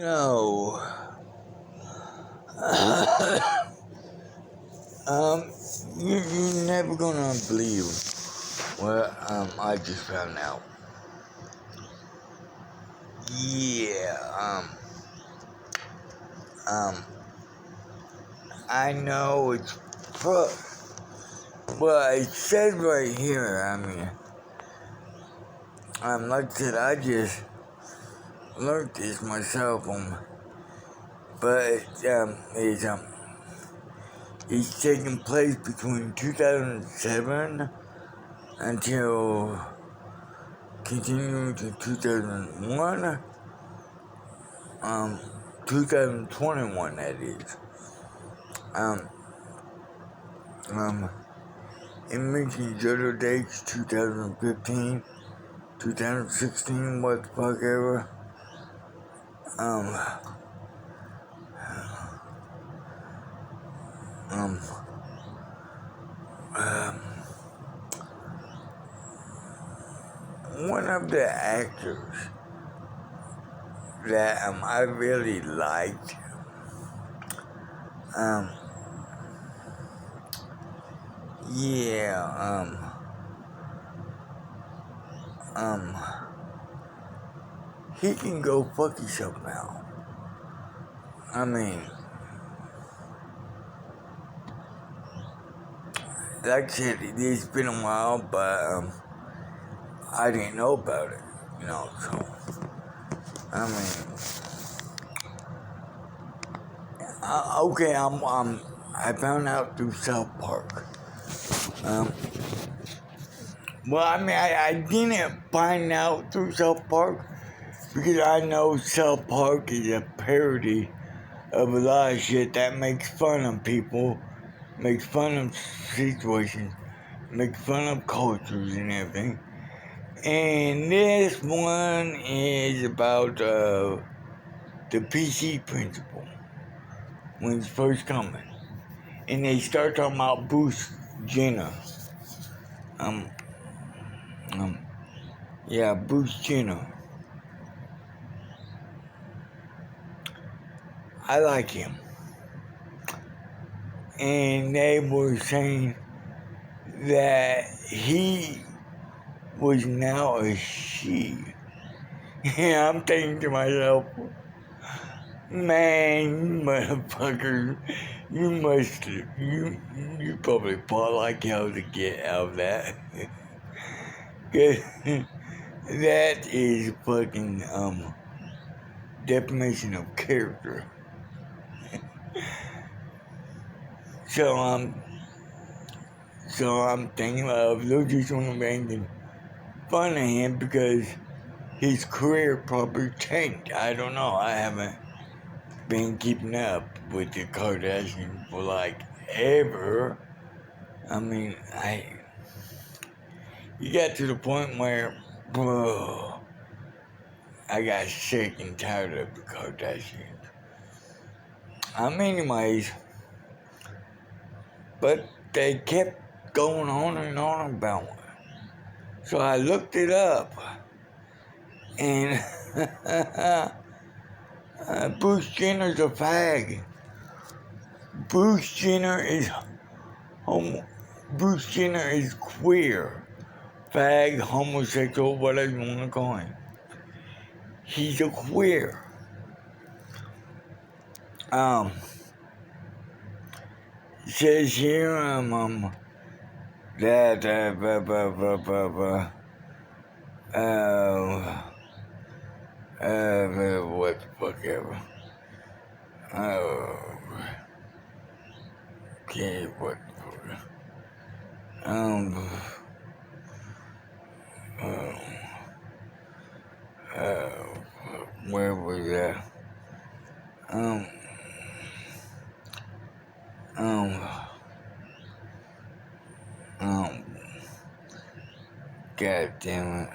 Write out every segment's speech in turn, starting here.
No. um, you're never gonna believe what I just found out. Yeah. Um. I know it's well, it says right here. I mean, like I said, I just learned this myself. But it's taking place between 2007 until continuing to 2001, 2021 that is. Um, um, it mentions other dates, 2015, 2016, what the fuck ever. Um, um, um, one of the actors that I really liked, um, yeah, he can go fuck himself now. I mean, like I said, it's been a while, but I didn't know about it, so, I mean, okay, I found out through South Park. Um, well, I mean, I didn't find out through South Park because I know South Park is a parody of a lot of shit that makes fun of people, makes fun of situations, makes fun of cultures and everything. And this one is about the PC principle when it's first coming. And they start talking about Bruce Jenner. Um, yeah, Bruce Jenner. I like him. And they were saying that he was now a she. And I'm thinking to myself, man, motherfucker, you probably fought like hell to get out of that. That is fucking, definition of character. So, I'm thinking of just want to making fun of him because his career probably tanked. I don't know. I haven't been keeping up with the Kardashians for like ever. I mean, you got to the point where, bro, I got sick and tired of the Kardashians. Anyways, but they kept going on and on about it. So I looked it up, and Bruce Jenner's a fag. Bruce Jenner is Bruce Jenner is queer, fag, homosexual, whatever you want to call him. He's a queer. It says here, that, what the fuck ever. Okay, what the fuck. Where was that? God damn it.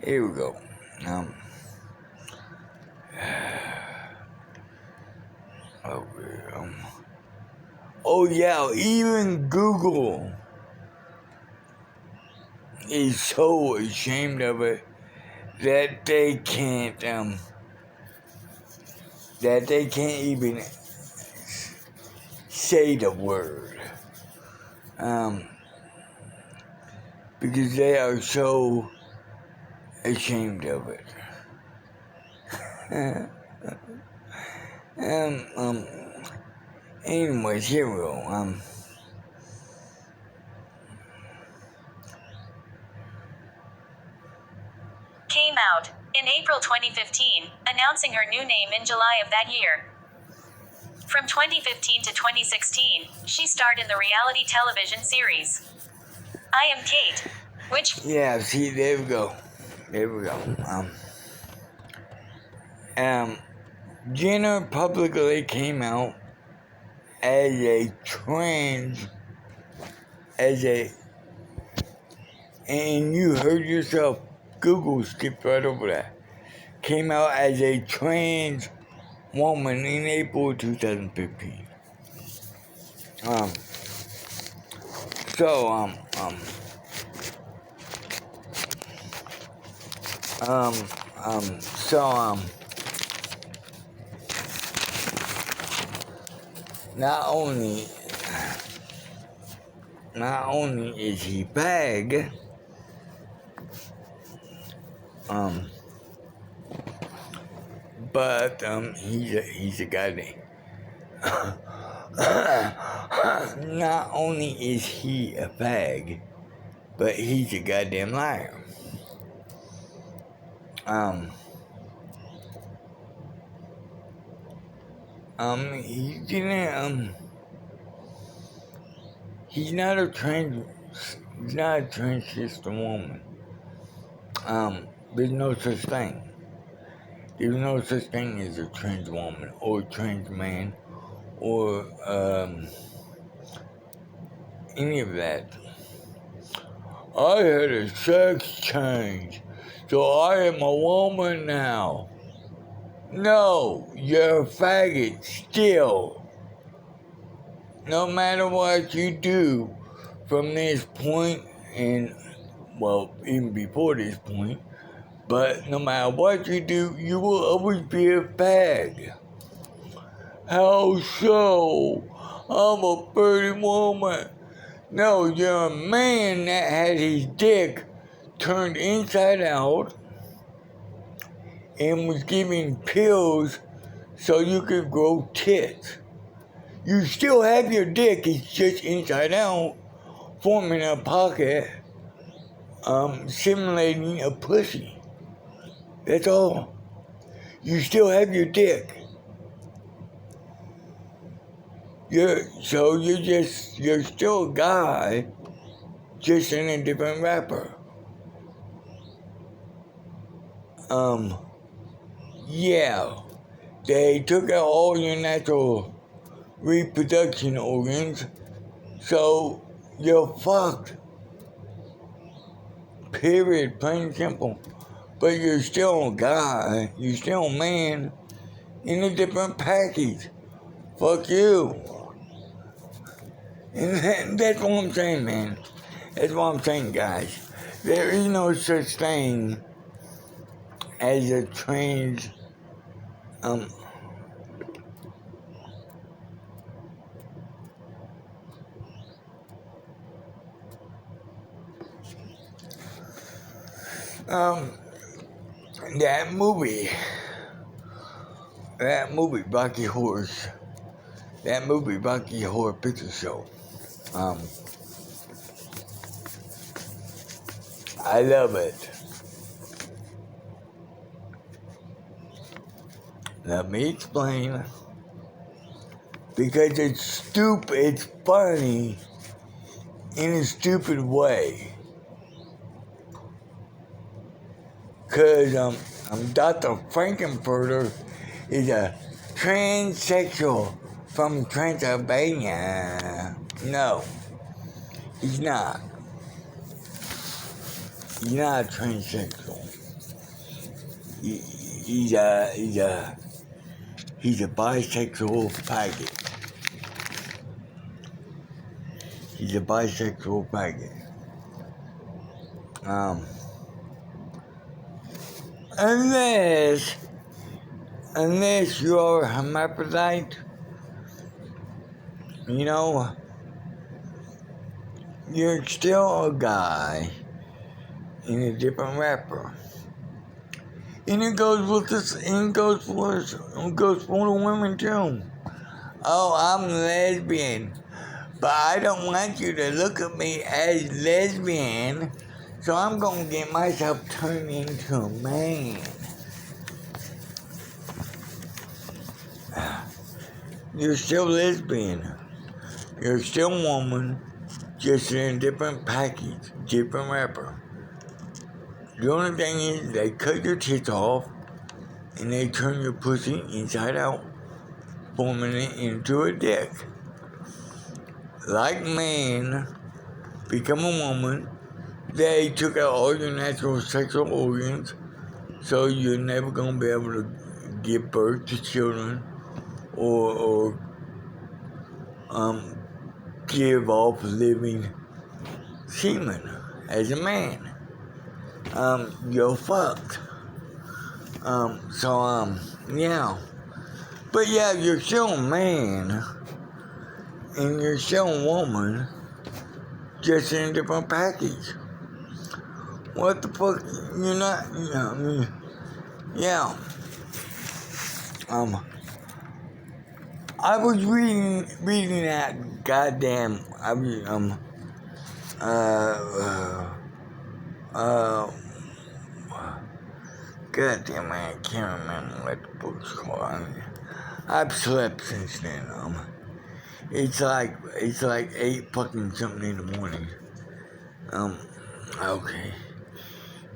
Here we go. Okay, oh yeah, even Google is so ashamed of it that they can't even say the word. Because they are so ashamed of it. Anyways, here we go. Came out in April 2015, announcing her new name in July of that year. From 2015 to 2016, she starred in the reality television series I Am Kate, which... Yeah, see, there we go. Jenner publicly came out as and you heard yourself, Google skipped right over that. Came out as a trans woman in April 2015. Not only is he bag, but he's a goddamn. Not only is he a fag, but he's a goddamn liar. He didn't. He's not a transgender woman. There's no such thing. There's no such thing as a trans woman or trans man or any of that. I had a sex change, so I am a woman now. No, you're a faggot still. No matter what you do from this point, and well, even before this point, but no matter what you do, you will always be a fag. How so? I'm a pretty woman. No, you're a man that had his dick turned inside out and was given pills so you could grow tits. You still have your dick, it's just inside out, forming a pocket, simulating a pussy. That's all. You still have your dick. You're still a guy, just in a different wrapper. Yeah, they took out all your natural reproduction organs, so you're fucked. Period, plain and simple. But you're still a guy, you're still a man in a different package. Fuck you. And that's what I'm saying, man. That's what I'm saying, guys. There is no such thing as a trans, that movie, Rocky Horror Picture Show. I love it. Let me explain. Because it's stupid, it's funny in a stupid way. Because Dr. Frankenfurter is a transsexual from Transylvania. No, he's not. He's not a transsexual. He's a bisexual faggot. He's a bisexual faggot. Unless you are a hermaphrodite, you know, you're still a guy in a different wrapper. And it goes with this, and it goes for the women too. Oh, I'm lesbian, but I don't want you to look at me as lesbian, so I'm gonna get myself turned into a man. You're still lesbian. You're still woman, just in a different package, different wrapper. The only thing is, they cut your tits off, and they turn your pussy inside out, forming it into a dick. Like man, become a woman, they took out all your natural sexual organs, so you're never gonna be able to give birth to children, or give off living semen as a man. You're fucked. Yeah. But yeah, you're still a man, and you're still a woman, just in a different package. What the fuck? You're not, yeah. I was reading that goddamn, goddamn, I can't remember what the book's called. I've slept since then. It's like 8 fucking something in the morning. Okay,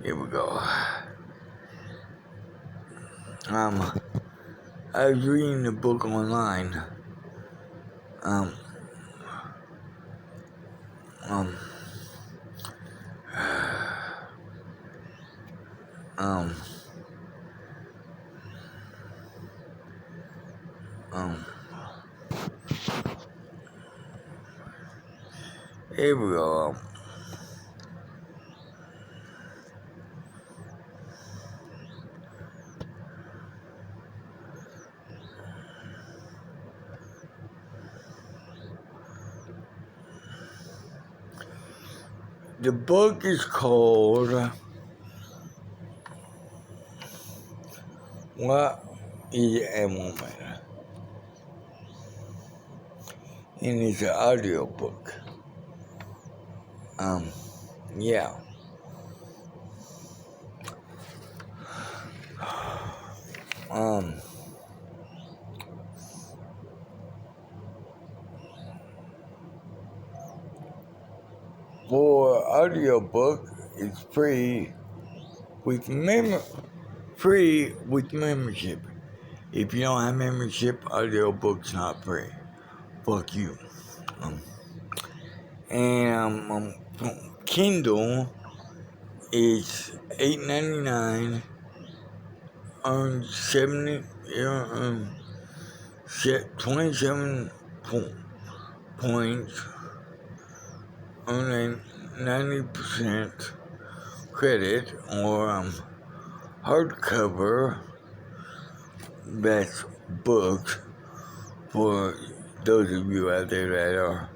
here we go. I was reading the book online. Um, here we go. The book is called What is a Woman? And it's an audio book. Yeah. For audiobook, it's free with membership. If you don't have membership, audiobook's not free. Fuck you. Kindle is $8.99. Earn 27 points. Earning 90% credit, or hardcover best books for those of you out there that are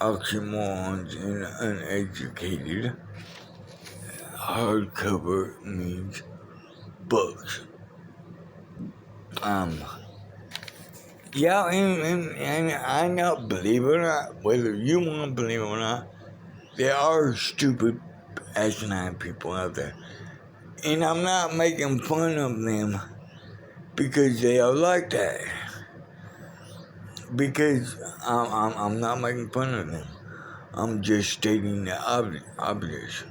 oxymorons and uneducated. Hardcover means books. Yeah, and I know, believe it or not, whether you want to believe it or not, there are stupid, asinine people out there. And I'm not making fun of them because they are like that. Because I'm not making fun of them. I'm just stating the obvious.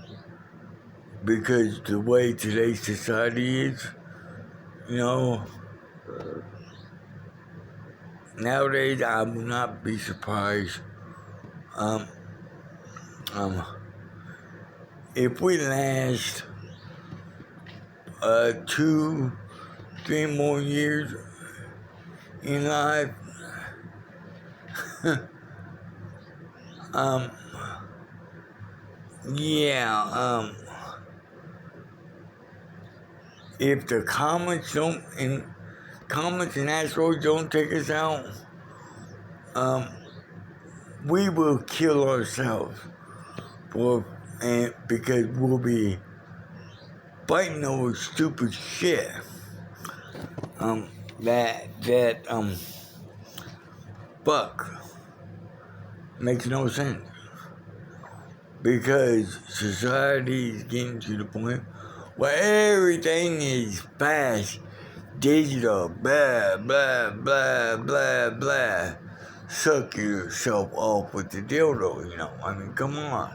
Because the way today's society is, nowadays I will not be surprised if we last 2, 3 more years in life. um, yeah, if the comets and asteroids don't take us out, we will kill ourselves because we'll be fighting over stupid shit. Fuck makes no sense. Because society is getting to the point where everything is fast, digital, blah, blah, blah, blah, blah. Suck yourself off with the dildo, I mean, come on.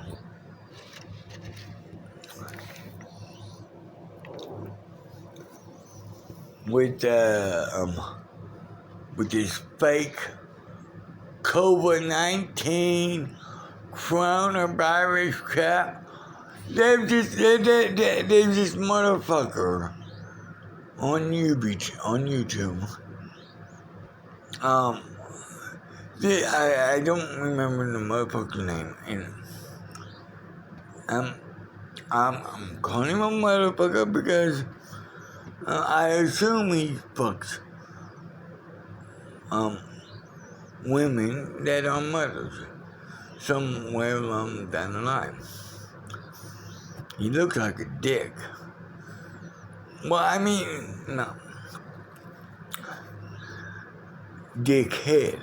With this fake COVID-19 coronavirus crap, they've just motherfucker on YouTube. I don't remember the motherfucker's name, and I'm calling him a motherfucker because I assume he fucks women that are mothers somewhere along down the line. He looks like a dick. Well, I mean, no. Dickhead.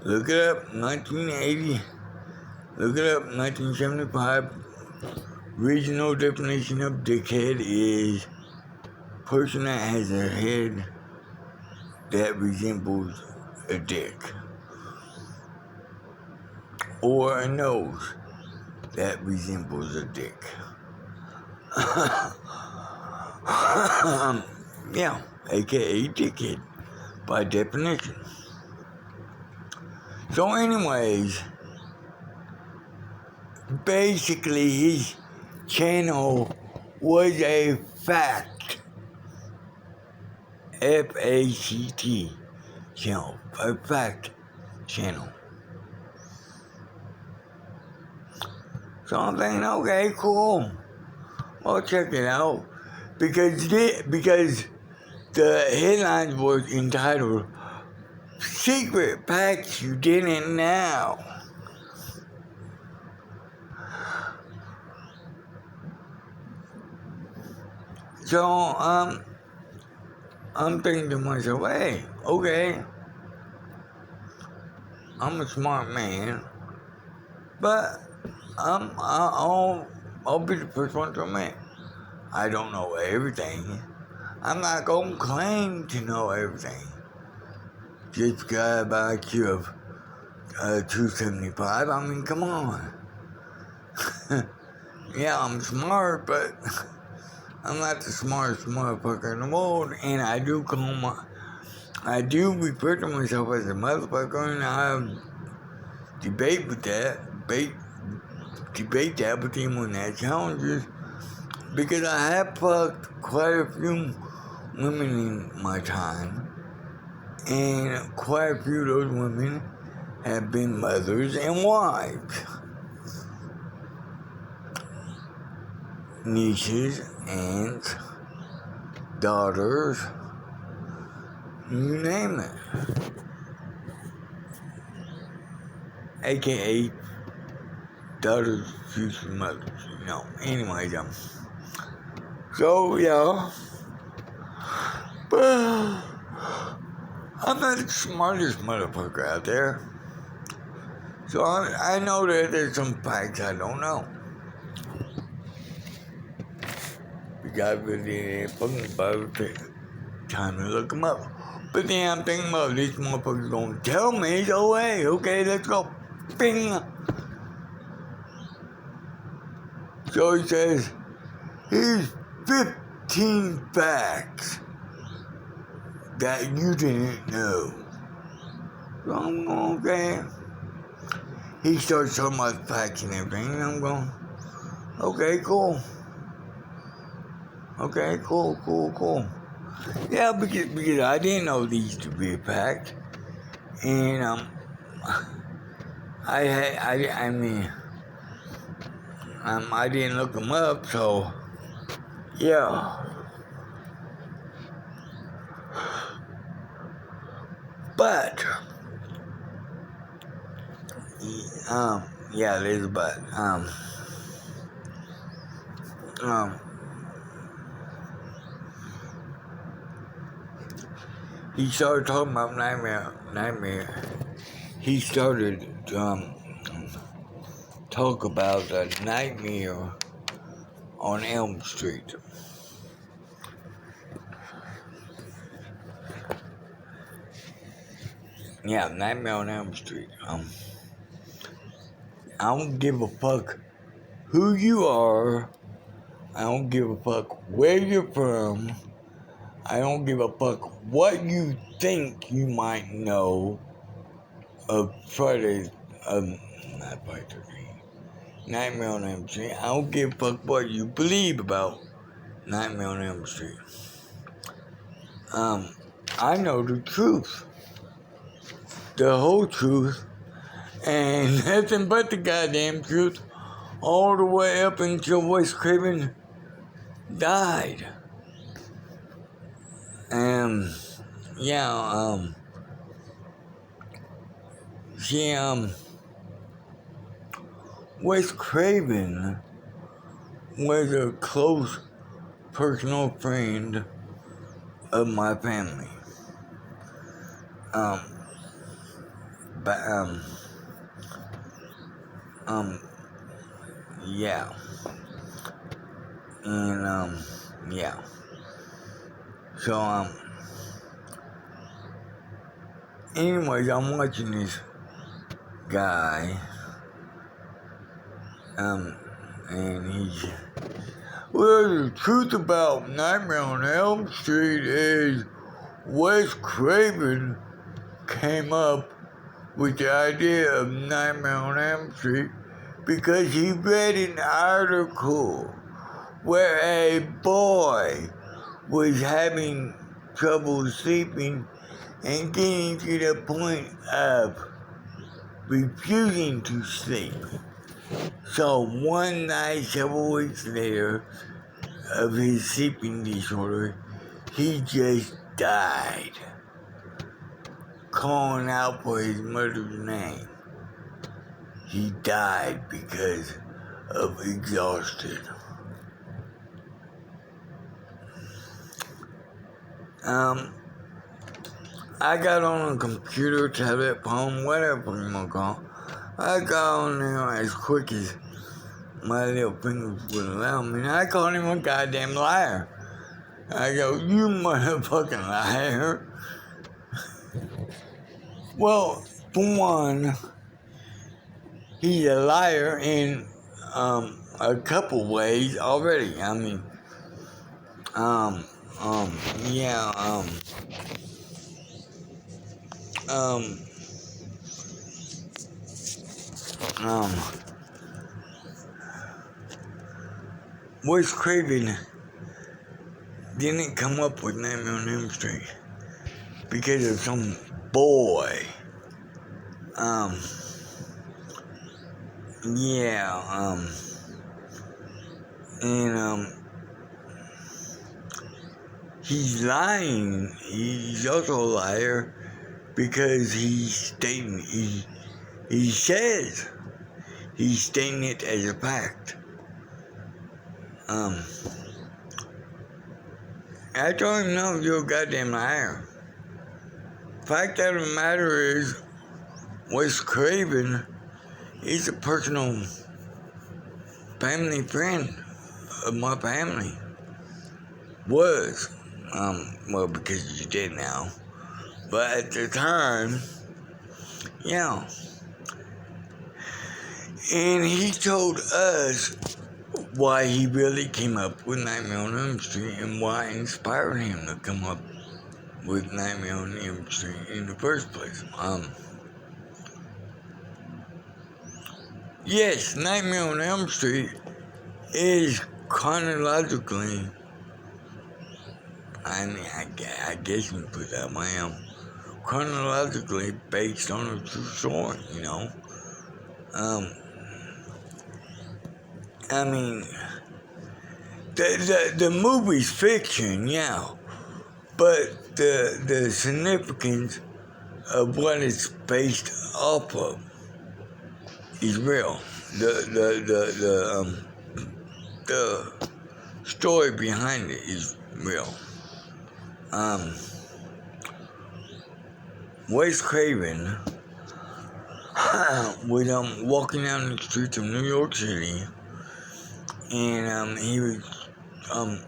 Look it up, 1980. Look it up, 1975. Regional definition of dickhead is person that has a head that resembles a dick. Or a nose that resembles a dick. Yeah, aka dickhead, by definition. So anyways, basically his channel was a fact. F-A-C-T channel. A fact channel. So I'm thinking, okay, cool. I'll check it out. Because the headlines was entitled Secret Facts You Didn't Know. So, I'm thinking to myself, hey, okay, I'm a smart man, but I'll be the first one to admit, I don't know everything. I'm not gonna claim to know everything. Just because I have an IQ of 275, I mean, come on. Yeah, I'm smart, but I'm not the smartest motherfucker in the world, and I do refer to myself as a motherfucker, and I debate that with anyone that challenges, because I have fucked quite a few women in my time, and quite a few of those women have been mothers and wives, nieces, aunts, daughters, you name it. AKA daughters, future mothers, Anyways, so yeah, but I'm not the smartest motherfucker out there. So I know that there's some facts I don't know. Because I really ain't fucking bother time to look them up. But then I'm thinking about these motherfuckers gonna tell me, so hey, okay, let's go. Bing! So he says, here's 15 facts that you didn't know. So I'm going, okay. He starts talking about facts and everything, and I'm going, okay, cool. Okay, cool. Yeah, because I didn't know these to be packed, and I mean, I didn't look them up, so yeah. But yeah, there's a but. Um, he started talking about nightmare. He started talk about the Nightmare on Elm Street. Yeah, Nightmare on Elm Street. I don't give a fuck who you are. I don't give a fuck where you're from. I don't give a fuck what you think you might know of Friday, not Friday 13, Nightmare on Elm Street. I don't give a fuck what you believe about Nightmare on Elm Street. I know the truth, the whole truth, and nothing but the goddamn truth, all the way up until Wes Craven died. And yeah, see, Wes Craven was a close personal friend of my family. Um, but yeah, and yeah. So anyways, I'm watching this guy, and he's, well, the truth about Nightmare on Elm Street is Wes Craven came up with the idea of Nightmare on Elm Street because he read an article where a boy was having trouble sleeping and getting to the point of refusing to sleep. So one night, several weeks later, of his sleeping disorder, he just died, calling out for his mother's name. He died because of exhaustion. I got on a computer, tablet, phone, whatever you want to call it. I got on there as quick as my little fingers would allow me. And I called him a goddamn liar. I go, you motherfucking liar. Well, for one, he's a liar in a couple ways already. I mean, yeah, um, Wes Craven didn't come up with Nightmare on Elm Street because of some boy. Yeah, and he's lying. He's also a liar because he's stating he says he's stating it as a fact. I told him, no, you're a goddamn liar. Fact of the matter is, Wes Craven is a personal family friend of my family. Was. Well, because he's dead now. But at the time, yeah. And he told us why he really came up with Nightmare on Elm Street and why inspired him to come up with Nightmare on Elm Street in the first place. Yes, Nightmare on Elm Street is chronologically I mean, I guess you can put that way. Chronologically based on a true story, you know. Um, I mean, the movie's fiction, yeah, but the significance of what it's based off of is real. The story behind it is real. Um, Wes Craven was walking down the streets of New York City, and he was um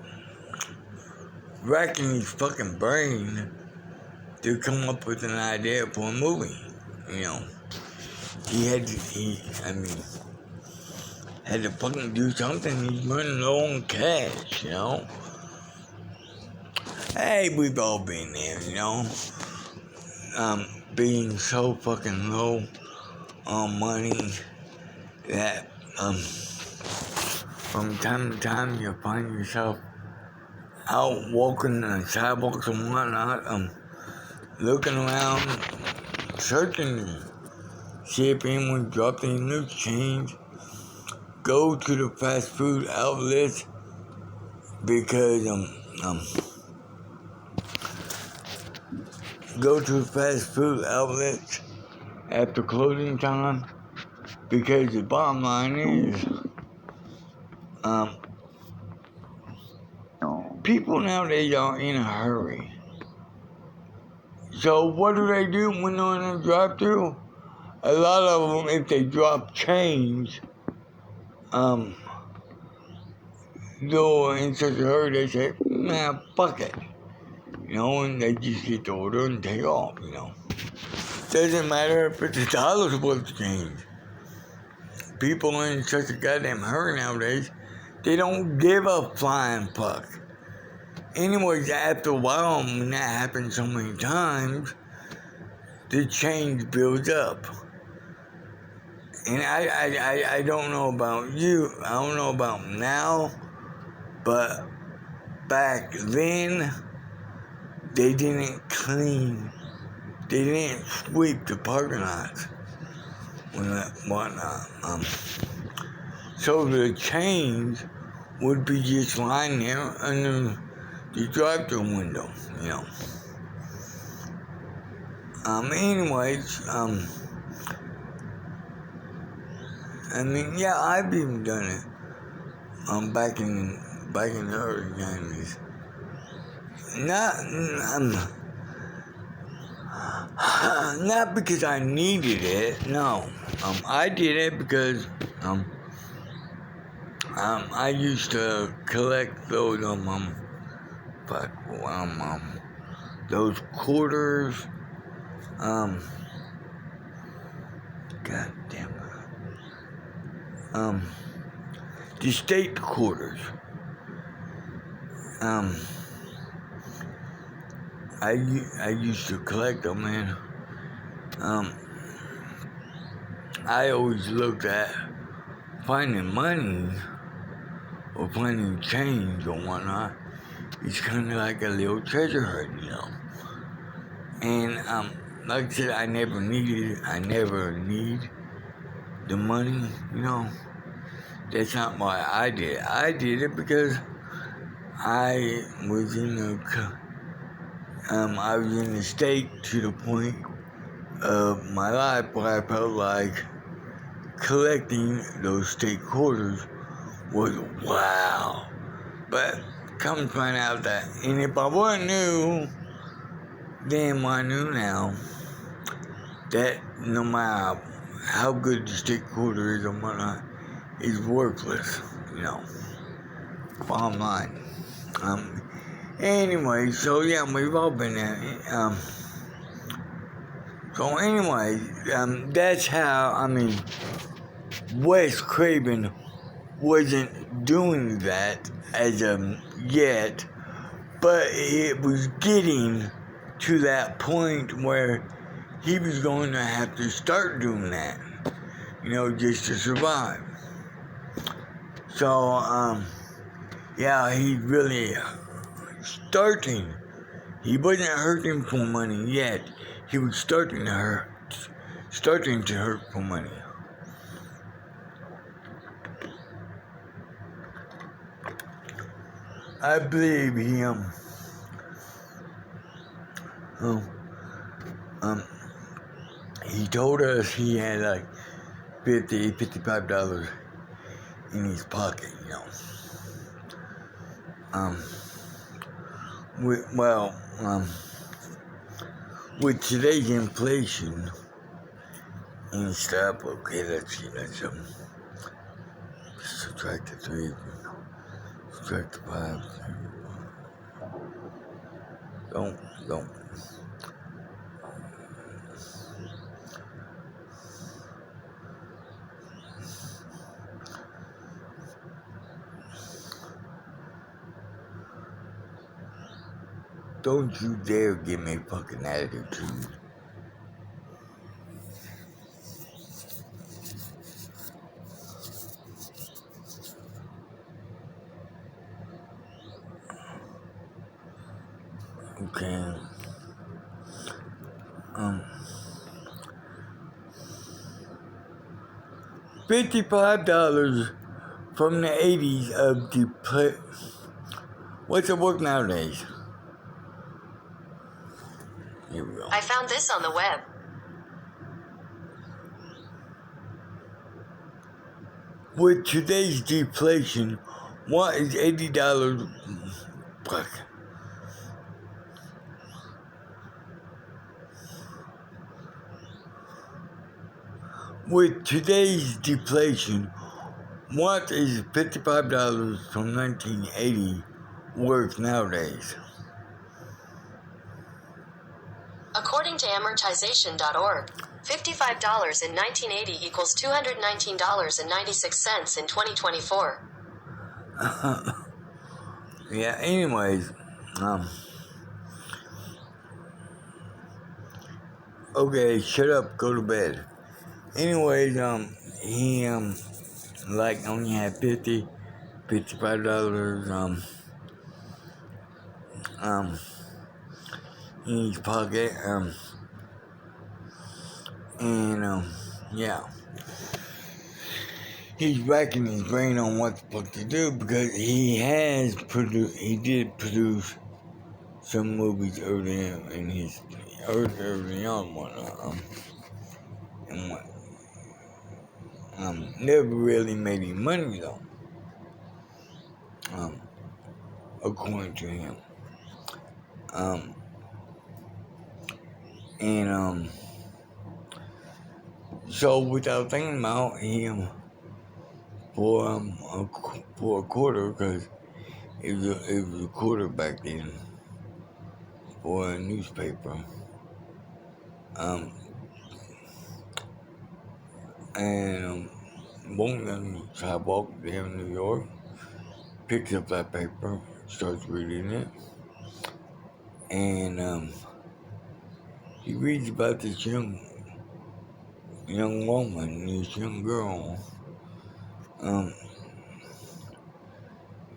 racking his fucking brain to come up with an idea for a movie. You know, had to fucking do something. He's running low on cash, you know. Hey, we've all been there, you know. Being so fucking low on money that, from time to time you find yourself out walking on sidewalks and whatnot, looking around, searching to see if anyone dropped any loose change. Go to the fast food outlets because go to fast food outlets after closing time because the bottom line is people nowadays are in a hurry. So what do when they're in a drive-thru? A lot of them, if they drop change, they're in such a hurry they say, nah, fuck it. You know, and they just get the order and take off, you know. Doesn't matter if it's $1 worth of change. People are in such a goddamn hurry nowadays, they don't give a flying fuck. Anyways, after a while, when that happens so many times, the change builds up. And I don't know about you, I don't know about now, but back then, they didn't clean, they didn't sweep the parking lots and whatnot. So the change would be just lying there under the drive-thru window, you know. Anyways, I mean, yeah, I've even done it. Back in the early 90s. Not because I needed it, no. I did it because, I used to collect those, those quarters, god damn it, the state quarters, I used to collect them, man. I always looked at finding money or finding change or whatnot. It's kind of like a little treasure hunt, you know. And like I said, I never need the money, you know. That's not why I did it. I did it because I was in the state to the point of my life where I felt like collecting those state quarters was wow. But come to find out that, and if I wasn't new, then I knew now that no matter how good the state quarter is or whatnot, it's worthless, you know. Bottom line. Anyway, so yeah, we've all been there. So anyway, that's how, Wes Craven wasn't doing that as yet, but it was getting to that point where he was going to have to start doing that, you know, just to survive. So, yeah, he really starting. He wasn't hurting for money yet. He was starting to hurt for money. I believe he told us he had like $55 in his pocket, with today's inflation and stuff, okay, let's see, subtract the 3, subtract the 5, don't, don't you dare give me fucking attitude. Okay. $55 from the 80s of the what's it worth nowadays? Here we go. I found this on the web. With today's deflation, what is $80? Fuck. With today's deflation, what is $55 from 1980 worth nowadays? According to amortization.org, $55 in 1980 equals $219.96 in 2024. Yeah, anyways, okay, shut up, go to bed. Anyways, he, only had $55, in his pocket, and, yeah. He's racking his brain on what the fuck to do because he did produce some movies early on, never really made any money though, according to him, and so without thinking about him for a quarter, because it was a quarter back then for a newspaper, and one of them sidewalk there in New York picks up that paper, starts reading it, and he reads about this young woman, this young girl,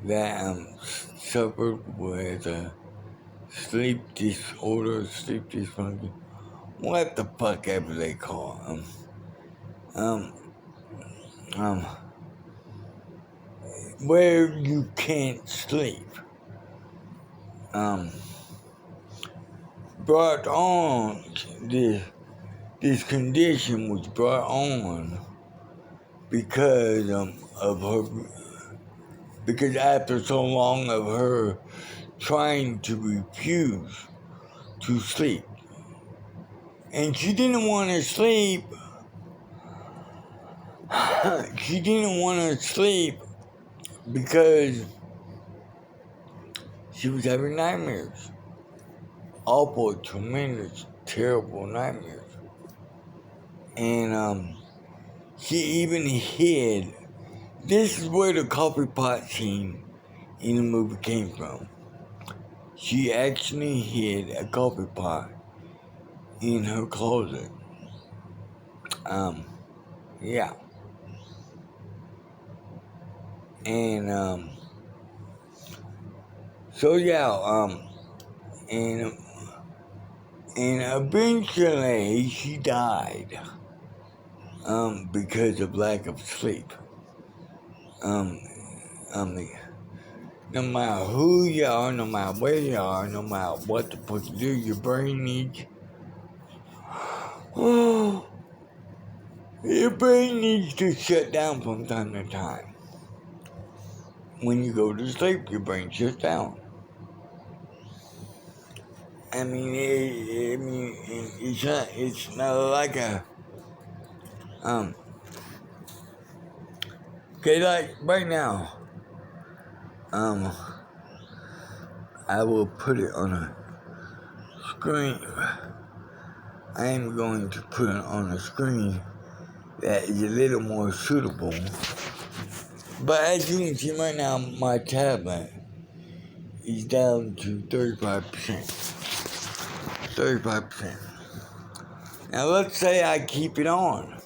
that suffered with a sleep disorder, sleep dysfunction, what the fuck ever they call where you can't sleep. Brought on this condition was brought on because of her, because after so long of her trying to refuse to sleep, and she didn't want to sleep. She didn't want to sleep because she was having nightmares. Awful, tremendous, terrible nightmares. And she even hid. This is where the coffee pot scene in the movie came from. She actually hid a coffee pot in her closet. Yeah. And So yeah, and eventually she died, because of lack of sleep. Um, no matter who you are, no matter where you are, no matter what the fuck you do, your brain needs. Your brain needs to shut down from time to time. When you go to sleep, your brain shuts down. I mean, it's not like a, okay, like right now, I will put it on a screen. I am going to put it on a screen that is a little more suitable. But as you can see right now, my tablet is down to 35%. 35%. Now let's say I keep it on.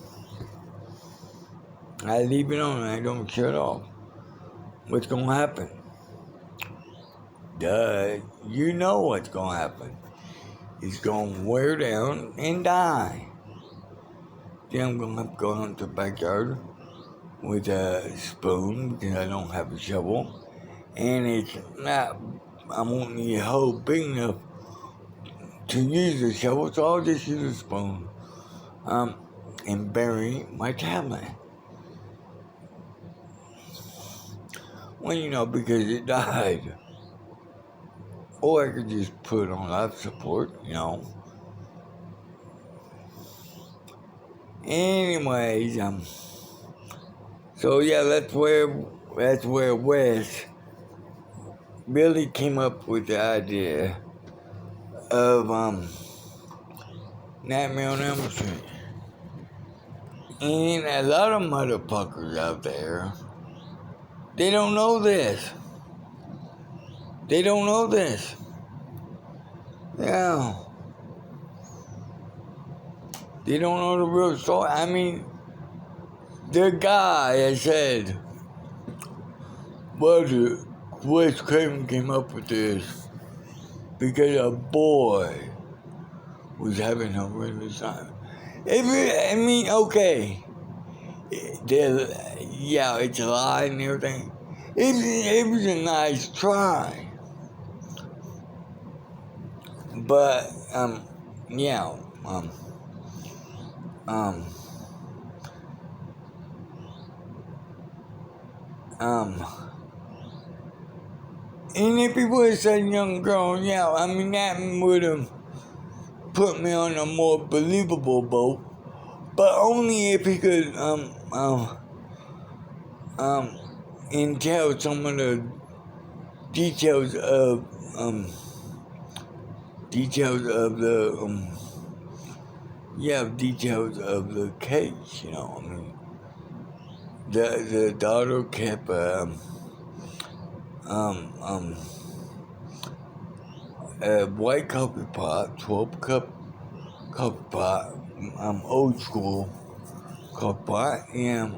I leave it on and I don't shut off. What's gonna happen? Duh, you know what's gonna happen. It's gonna wear down and die. Then I'm gonna have to go out to the backyard with a spoon because I don't have a shovel. And it's not, I won't need a hole big enough to use a shovel, so I'll just use a spoon. And bury my tablet. Well, because it died. Or I could just put it on life support, Anyways, so yeah, that's where Wes really came up with the idea of, Nightmare on Elm Street. And a lot of motherfuckers out there, they don't know this. They don't know this. Yeah. They don't know the real story. I mean, the guy that said, well, Wes Craven came up with this because a boy was having a really time. Okay. Yeah, it's a lie and everything. It was a nice try. But, yeah, and if he would have said young girl, yeah, that would have put me on a more believable boat. But only if he could, and tell some of the details of the case, the daughter kept, a white coffee pot, 12-cup coffee pot, old school coffee pot, and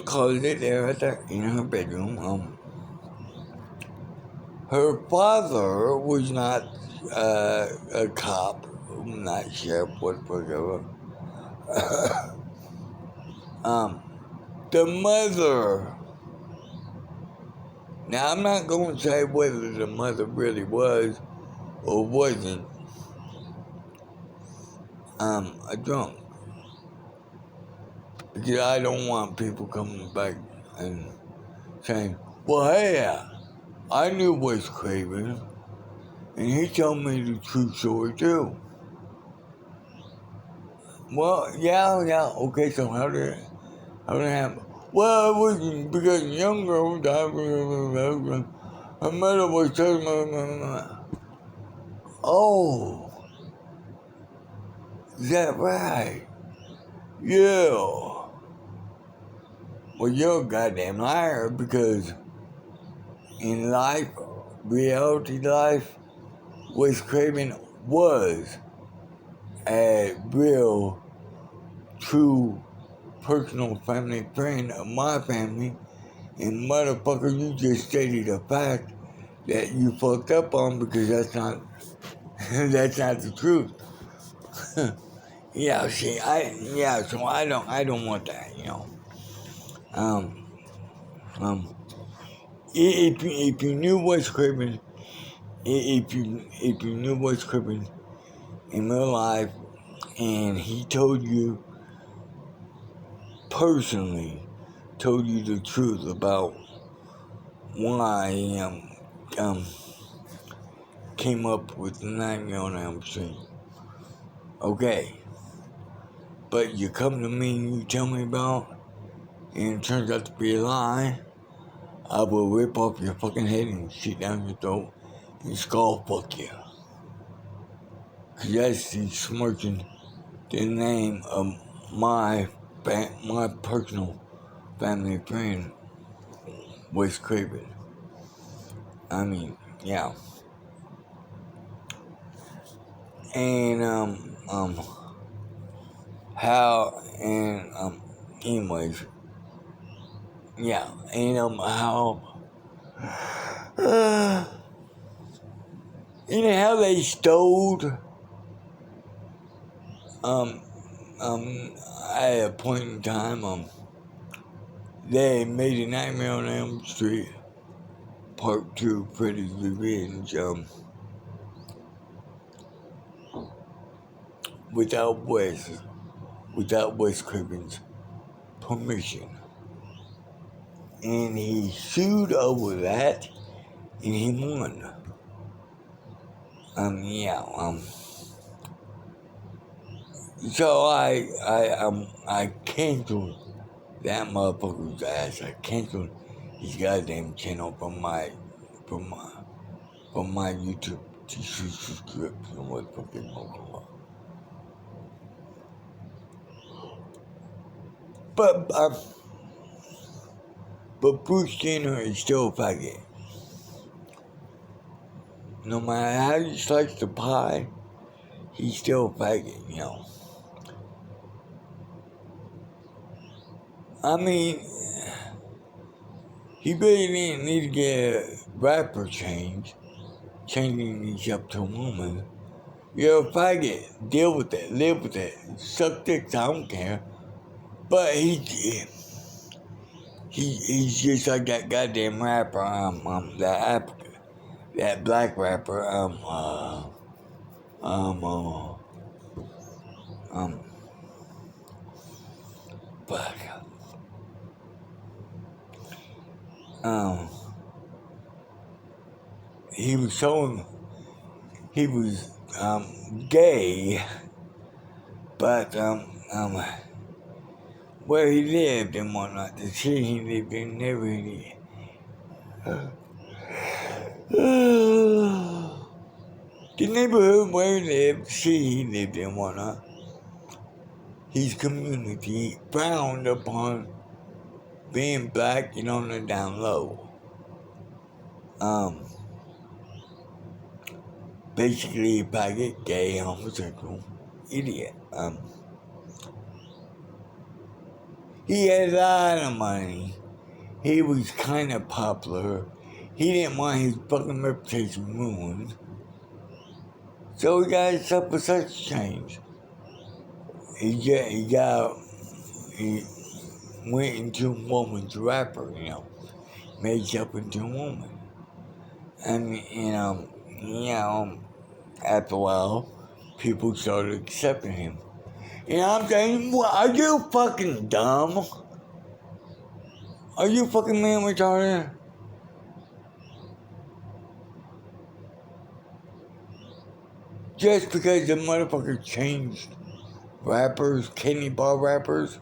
closed it there in her bedroom. Her father was not a cop, not sheriff, whatever. The mother. Now, I'm not going to say whether the mother really was or wasn't a drunk. Because I don't want people coming back and saying, well, hey, I knew Wes Craven, and he told me the true story too. Well, yeah, okay, so how did it happen? Well, it wasn't because a young girl died. Her mother was telling me, oh, is that right? Yeah. Well, you're a goddamn liar because in life, reality life, Wes Craven was a real, true personal family friend of my family, and motherfucker, you just stated a fact that you fucked up on because that's not that's not the truth. Yeah, see, so I don't want that, Um, um, if you knew what's crippin', if you knew what's crippin' in real life, and he told you personally, told you the truth about why um came up with the Nightmare on Elm Street. Okay, but you come to me and you tell me about, and it turns out to be a lie. I will rip off your fucking head and shit down your throat and skull fuck you. Cause that's besmirching the name of my personal family friend, Wes Craven. I mean, yeah. And how and anyways, yeah, and how you know how they stole um at a point in time they made a Nightmare on Elm Street Part 2 Freddy's Revenge without Wes Craven's permission. And he sued over that and he won. Yeah, so I canceled that motherfucker's ass. I canceled his goddamn channel from my from my YouTube subscription was fucking over. But but Bruce Jenner is still a faggot. No matter how you slice the pie, he's still a faggot, I mean, he really didn't need to get a rapper changing yourself to a woman. You're a faggot. Deal with it. Live with it. Suck dicks. I don't care. But he's just like that goddamn rapper. That black rapper. Um. Uh, um. Fuck. Um. He was showing. He was gay, but where he lived and whatnot, the city he lived in, never really. The neighborhood where he lived, the city he lived in, whatnot, his community frowned upon being black and on the down low. Basically a faggot, gay, homosexual, idiot. He had a lot of money. He was kind of popular. He didn't want his fucking reputation ruined. So he got himself a sex change. He went into a woman's rapper, made himself into a woman. And, after a while, people started accepting him. And I'm saying, well, are you fucking dumb? Are you fucking man retarded? Just because the motherfucker changed rappers, candy bar rappers,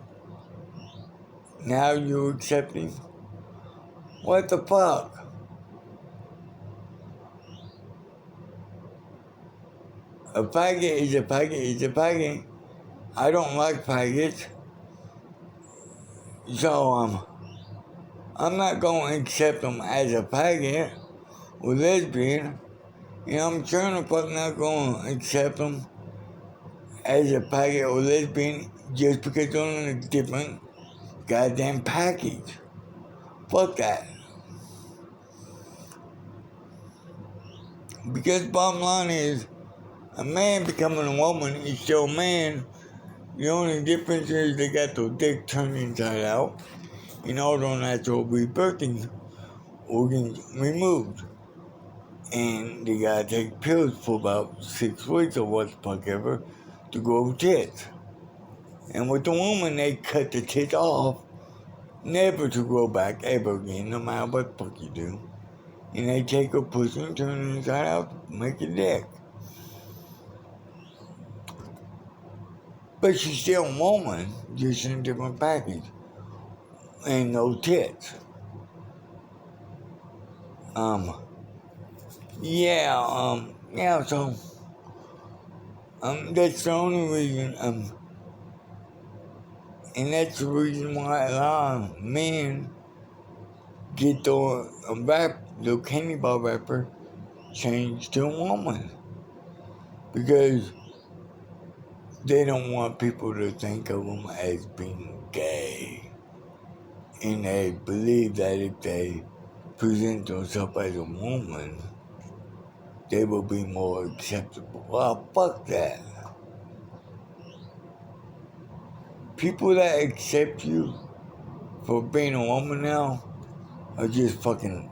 now you're accepting? What the fuck? A faggot is a faggot is a faggot. I don't like faggots. So, I'm not going to accept them as a faggot or lesbian. And I'm sure the fuck not going to accept them as a faggot or lesbian just because they're on a different goddamn package. Fuck that. Because bottom line is, a man becoming a woman is still a man. The only difference is they got their dick turned inside out and all their natural rebirthing organs removed. And they gotta take pills for about 6 weeks or what the fuck ever to grow tits. And with the woman, they cut the tits off, never to grow back ever again, no matter what the fuck you do. And they take her pussy and turn it inside out to make a dick. But she's still a woman, just in a different package. And no tits. Yeah, so, that's the only reason, and that's the reason why a lot of men get the candy bar wrapper changed to a woman. Because they don't want people to think of them as being gay. And they believe that if they present themselves as a woman, they will be more acceptable. Well, fuck that. People that accept you for being a woman now are just fucking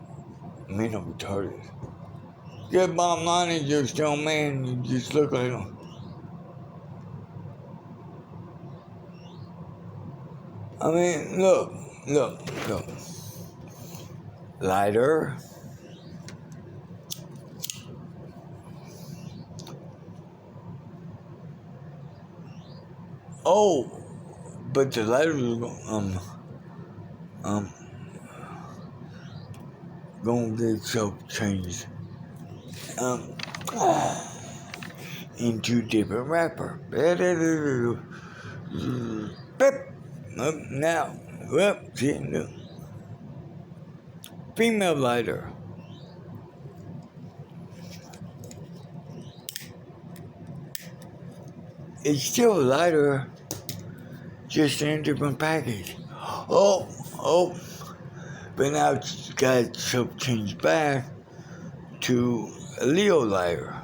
mental retarded. The bottom line is you're still a man, you just look like him. I mean, look. Lighter. Oh, but the lighter gonna get changed into different wrapper. Now, female lighter. It's still a lighter, just in a different package. Oh, but now it's got itself changed back to a Leo lighter.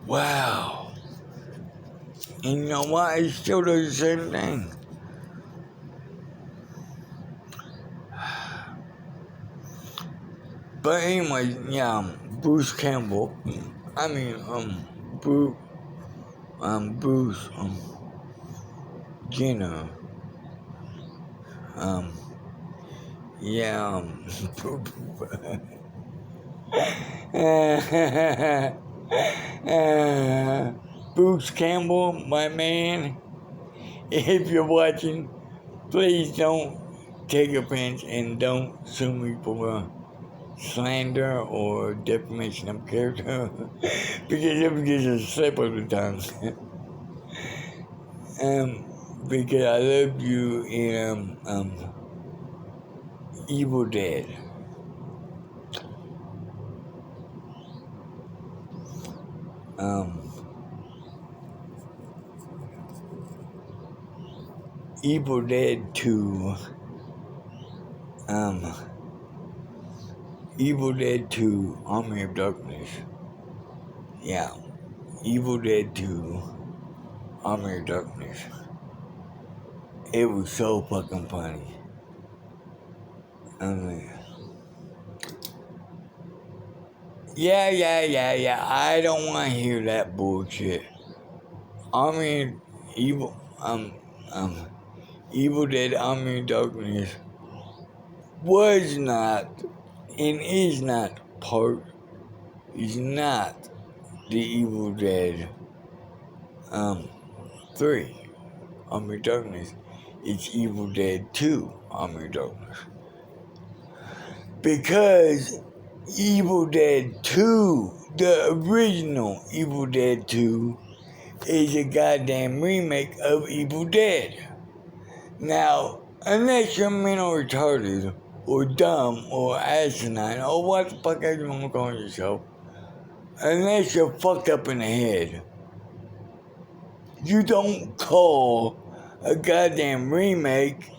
Wow. And you know what? It still does the same thing. But anyway, yeah, Bruce Campbell. I mean, Bruce, Jenner. Yeah, Bruce Campbell, my man, if you're watching, please don't take offense and don't sue me for slander or defamation of character because it was just a slip of the tongue. Because I love you in Evil Dead. Evil Dead 2. Evil Dead 2, Army of Darkness. Yeah. Evil Dead 2, Army of Darkness. It was so fucking funny. I mean, yeah. I don't want to hear that bullshit. Evil Dead, Army of Darkness was not and is not the Evil Dead 3, Army of Darkness. It's Evil Dead 2, Army of Darkness. Because Evil Dead 2, the original Evil Dead 2, is a goddamn remake of Evil Dead. Now, unless you're mental retarded, or dumb, or asinine, or what the fuck ever you want to call yourself, unless you're fucked up in the head, you don't call a goddamn remake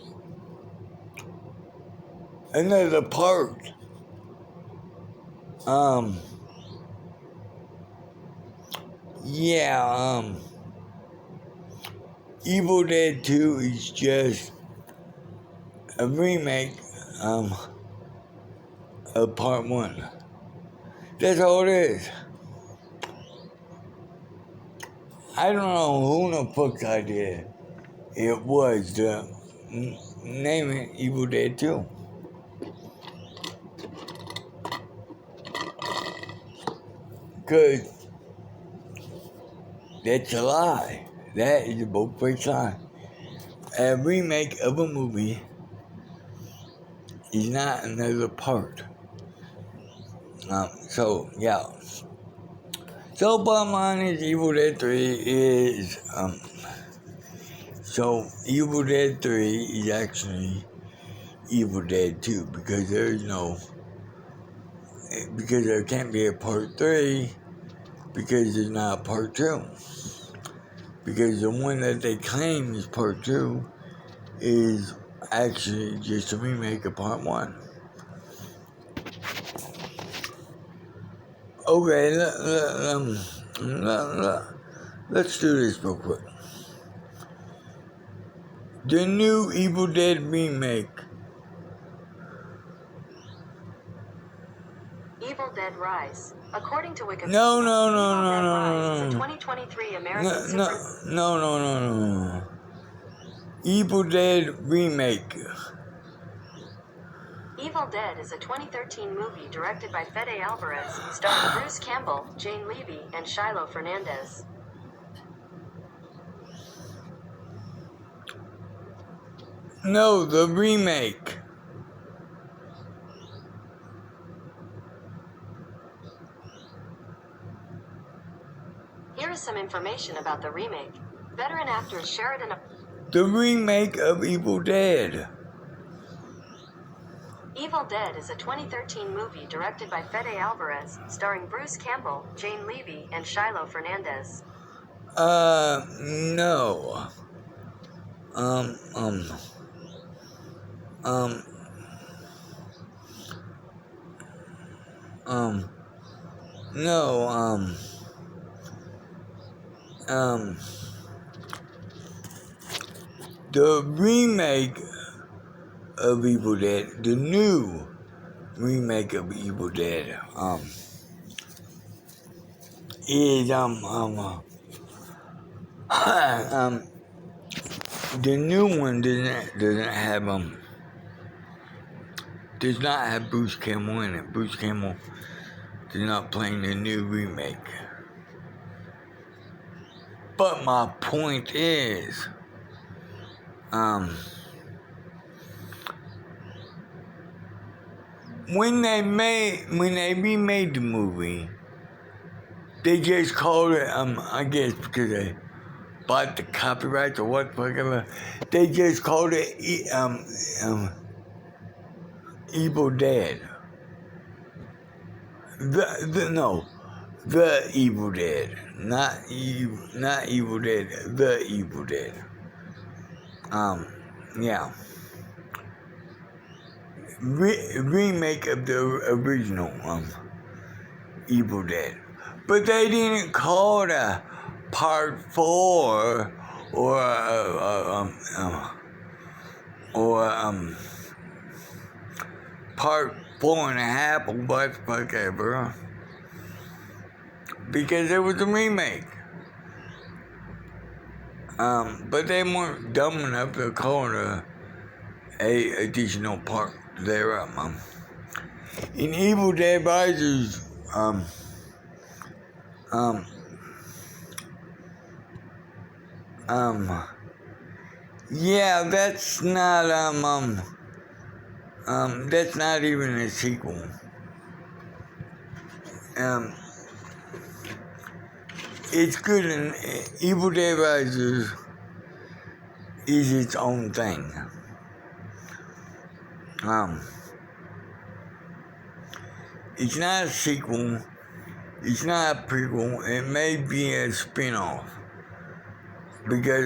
another part. Yeah, Evil Dead 2 is just a remake, of part 1. That's all it is. I don't know who the fuck's idea it was to name it Evil Dead 2. Because that's a lie. That is a both-faced lie. A remake of a movie is not another part. So, yeah. So, bottom line is Evil Dead 3 is, so Evil Dead 3 is actually Evil Dead 2 because because there can't be a part 3 because there's not a part 2. Because the one that they claim is part 2 is actually just a remake of part 1. Okay, let's do this real quick. The new Evil Dead remake. Evil Dead Rise. According to Wikipedia, No. Evil Dead Rise is a 2023 American No. Evil Dead remake. Evil Dead is a 2013 movie directed by Fede Alvarez, starring Bruce Campbell, Jane Levy, and Shiloh Fernandez. No, the remake. Here is some information about the remake. Veteran actors Sheridan... The remake of Evil Dead. Evil Dead is a 2013 movie directed by Fede Alvarez, starring Bruce Campbell, Jane Levy, and Shiloh Fernandez. No. No, the remake of Evil Dead, the new remake of Evil Dead, is, the new one does not have Bruce Campbell in it. Bruce Campbell is not playing the new remake. But my point is, when they remade the movie, they just called it, I guess because they bought the copyrights or whatever, they just called it, Evil Dead. The Evil Dead, not Evil Dead, the Evil Dead. Yeah. Remake of the original, Evil Dead. But they didn't call it a part 4 or part 4.5 or whatever. Because it was a remake. But they weren't dumb enough to call it a additional part thereof. In Evil Dead Rises, yeah, that's not even a sequel. It's good, and Evil Dead Rises is its own thing. It's not a sequel. It's not a prequel. It may be a spin-off. Because,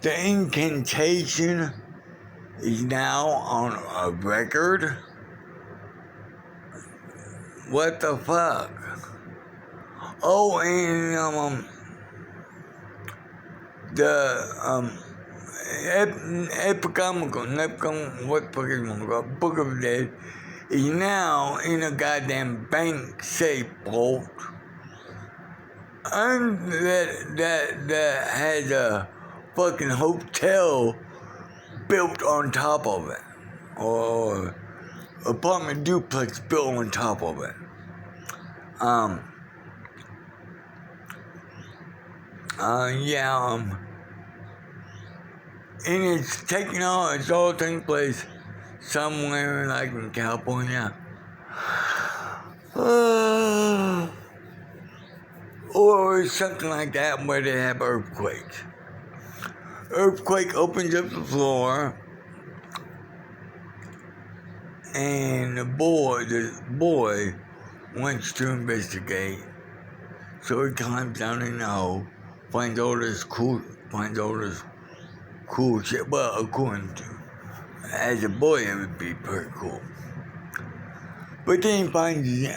the incantation is now on a record. What the fuck? Oh, and what fuck is it? Book of the Dead is now in a goddamn bank safe vault, and that has a fucking hotel built on top of it, or apartment duplex built on top of it. And it's all taking place somewhere like in California. Or something like that where they have earthquakes. Earthquake opens up the floor, and the boy wants to investigate. So he climbs down in the hole, finds all this cool shit. Well, according to, as a boy, it would be pretty cool. But then he finds his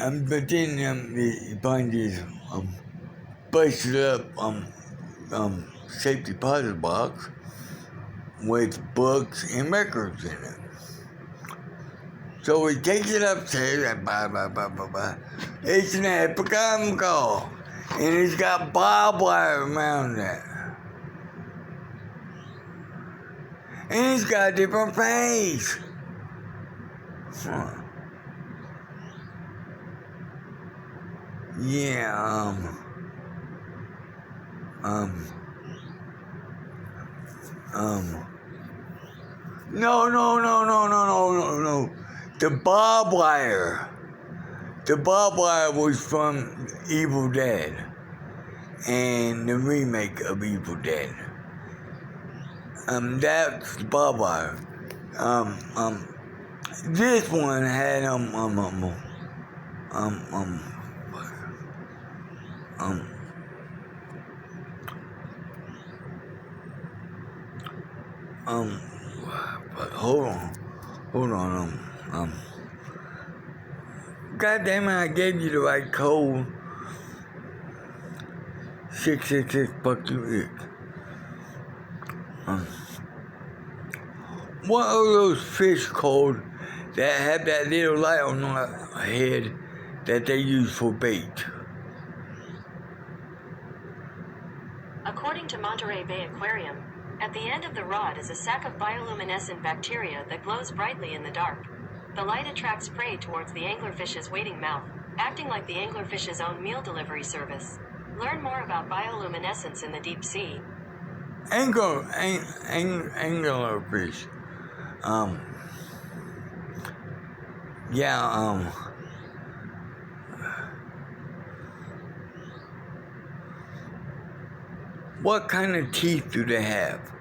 busted up safety deposit box with books and records in it. So he takes it upstairs and it's an epicomical, and it's got barbed wire around it. And he's got a different face. Yeah, No. The barbed wire. The barbed wire was from Evil Dead, and the remake of Evil Dead. That's the barbed wire. This one had hold on, God damn it, I gave you the right code. 666, fuck you, what are those fish called that have that little light on their head that they use for bait? According to Monterey Bay Aquarium, at the end of the rod is a sac of bioluminescent bacteria that glows brightly in the dark. The light attracts prey towards the anglerfish's waiting mouth, acting like the anglerfish's own meal delivery service. Learn more about bioluminescence in the deep sea. Anglerfish. What kind of teeth do they have?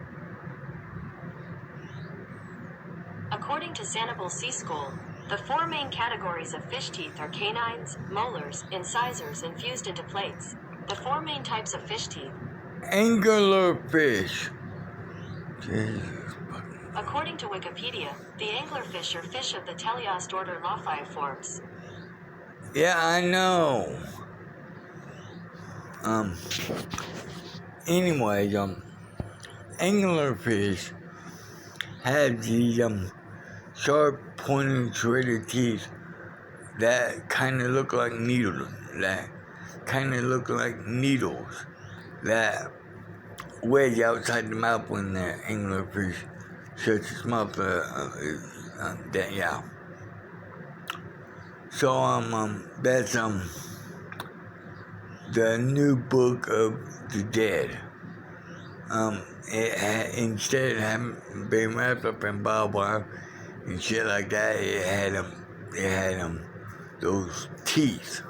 According to Sanibel Sea School, the four main categories of fish teeth are canines, molars, incisors, and fused into plates. The four main types of fish teeth. Anglerfish. Jesus. According to Wikipedia, the anglerfish are fish of the teleost order Lophiiformes. Yeah, I know. Anyway, anglerfish have these sharp, pointed, serrated teeth that kind of look like needles. That wedge outside the mouth when the anglerfish shuts its mouth. So that's the new Book of the Dead. Instead of having been wrapped up in barbed wire and shit like that, it had those teeth,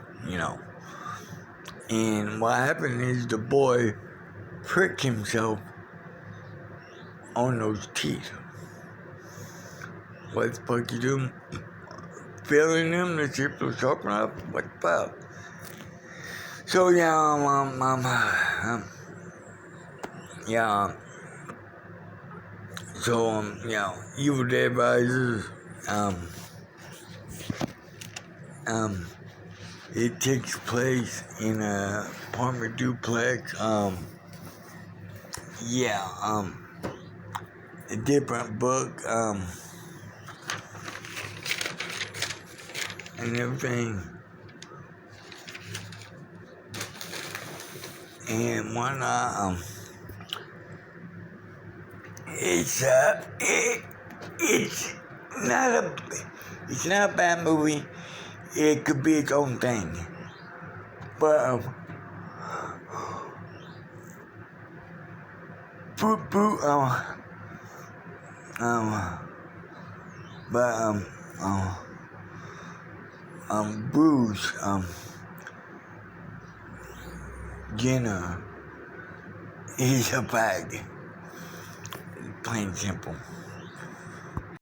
And what happened is the boy pricked himself on those teeth. What the fuck you do? Filling them to see if they'll sharpen up? What the fuck? So So, Evil Dead Rises, it takes place in a apartment duplex. A different book, and everything. And whatnot, it's it's not a bad movie. It could be its own thing. But, Bruce, Jenner is a fag. Plain and simple.